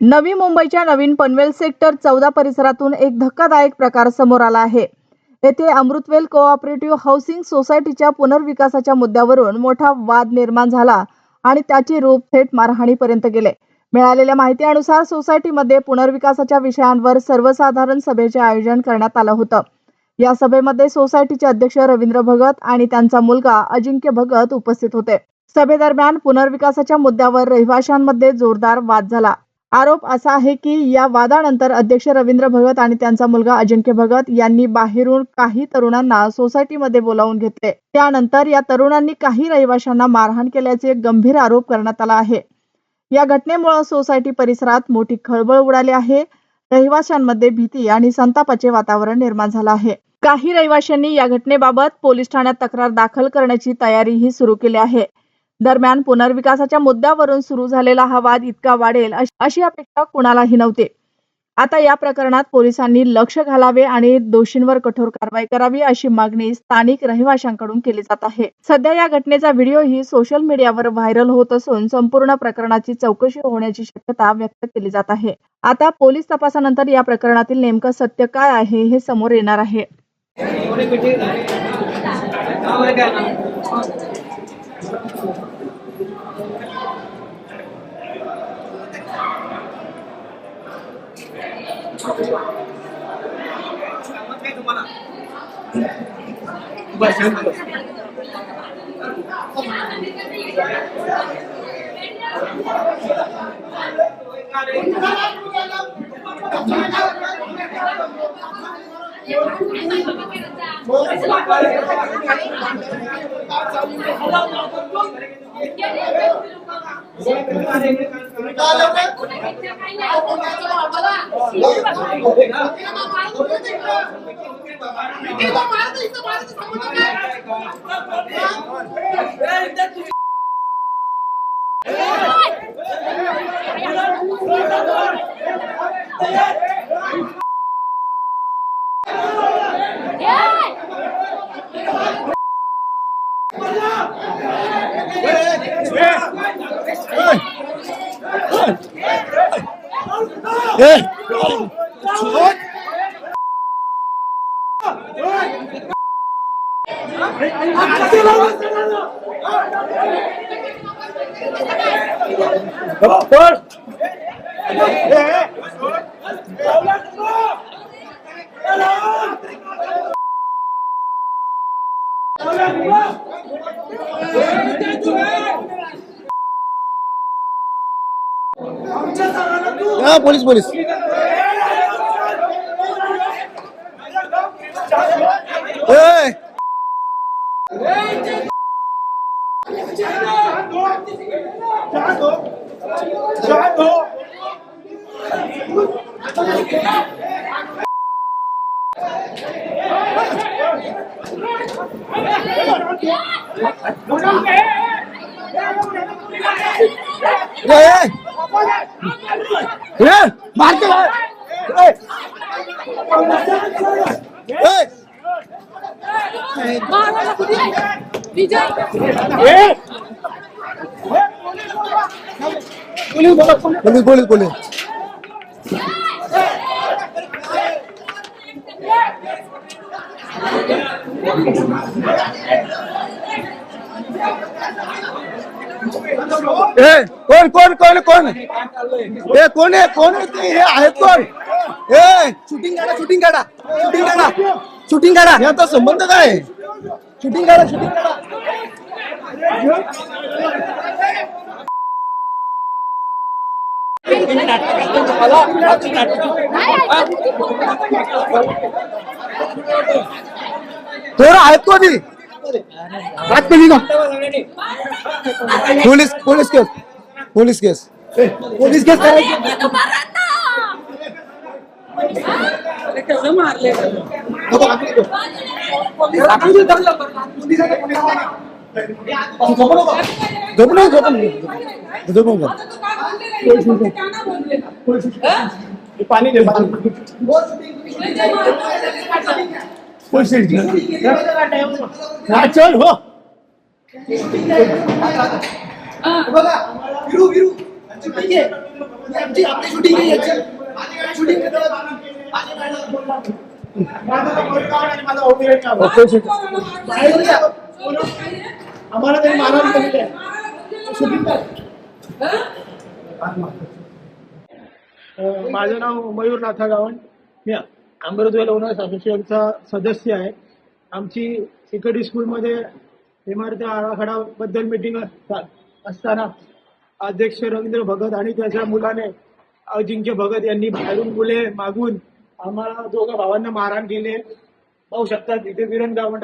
नवी मुंबईच्या नवीन पनवेल सेक्टर 14 परिसरातून एक धक्कादायक प्रकार समोर आला आहे। येथे अमृतवेल कोऑपरेटिव्ह हाऊसिंग सोसायटीच्या पुनर्विकासाच्या मुद्द्यावरून मोठा वाद निर्माण झाला आणि त्याचे रूप थेट मारहाणीपर्यंत गेले। मिळालेल्या माहितीनुसार सोसायटीमध्ये पुनर्विकासाच्या विषयांवर सर्वसाधारण सभेचे आयोजन करण्यात आलं होतं। या सभेमध्ये सोसायटीचे अध्यक्ष रवींद्र भगत आणि त्यांचा मुलगा अजिंक्य भगत उपस्थित होते। सभेदरम्यान पुनर्विकासाच्या मुद्द्यावर रहिवाशांमध्ये जोरदार वाद झाला। आरोप असा आहे की या वादानंतर अध्यक्ष रवींद्र भगत आणि त्यांचा मुलगा अजिंक्य भगत यांनी बाहेरून काही तरुणांना सोसायटीमध्ये बोलावून घेतले। त्यानंतर या तरुणांनी काही रहिवाशांना मारहाण केल्याचे गंभीर आरोप करण्यात आला आहे। या घटनेमुळे सोसायटी परिसरात मोठी खळबळ उडाली आहे। रहिवाशांमध्ये भीती आणि संतापाचे वातावरण निर्माण झाले आहे। काही रहिवाशांनी या घटनेबाबत पोलीस ठाण्यात तक्रार दाखल करण्याची तयारीही सुरू केली आहे। दरम्यान पुनर्विकासाच्या मुद्द्यावरून सुरू झालेला हा वाद इतका वाढेल अशी अपेक्षा कुणालाही नव्हती। आता या प्रकरणात पोलिसांनी लक्ष घालावे आणि दोषींवर कठोर कारवाई करावी अशी मागणी स्थानिक रहिवाशांकडून केली जात आहे। सध्या या घटनेचा व्हिडिओही सोशल मीडियावर व्हायरल होत असून संपूर्ण प्रकरणाची चौकशी होण्याची शक्यता व्यक्त केली जात आहे। आता पोलीस तपासानंतर या प्रकरणातील नेमकं सत्य काय आहे हे समोर येणार आहे। पोलीस पोलीस मारते पोलीस पोलीस पोलीस कोण कोण कोण कोण हे कोण आहे कोण आहे हे आहेत कोण हे शूटिंग काढा शूटिंग काढा शूटिंग काढा शूटिंग काढा याचा संबंध काय शूटिंग काढा शूटिंग काढा थोडं आहेत कोणी पोलीस पोलीस केस पोलीस केस पोलीस केस मारले पाणी दे चल हो शूटिंग आहे आपली शूटिंग आहे याची शूटिंग आम्हाला तरी मारहाण केलेली आहे शूटिंग माझं नाव मयूर नाथा गावण. मी अमृतवेल ओनर्स असोसिएशनचा सदस्य आहे. आमची सिक्युरिटी स्कूलमध्ये इमारती आराखडा बद्दल मीटिंग असताना अध्यक्ष रवींद्र भगत आणि त्याच्या मुलाने अजिंक्य भगत यांनी बाहेरून मुले मागून आम्हाला दोघा भावांना मारहाण केली. पाहू शकतात इथे विरण गावंड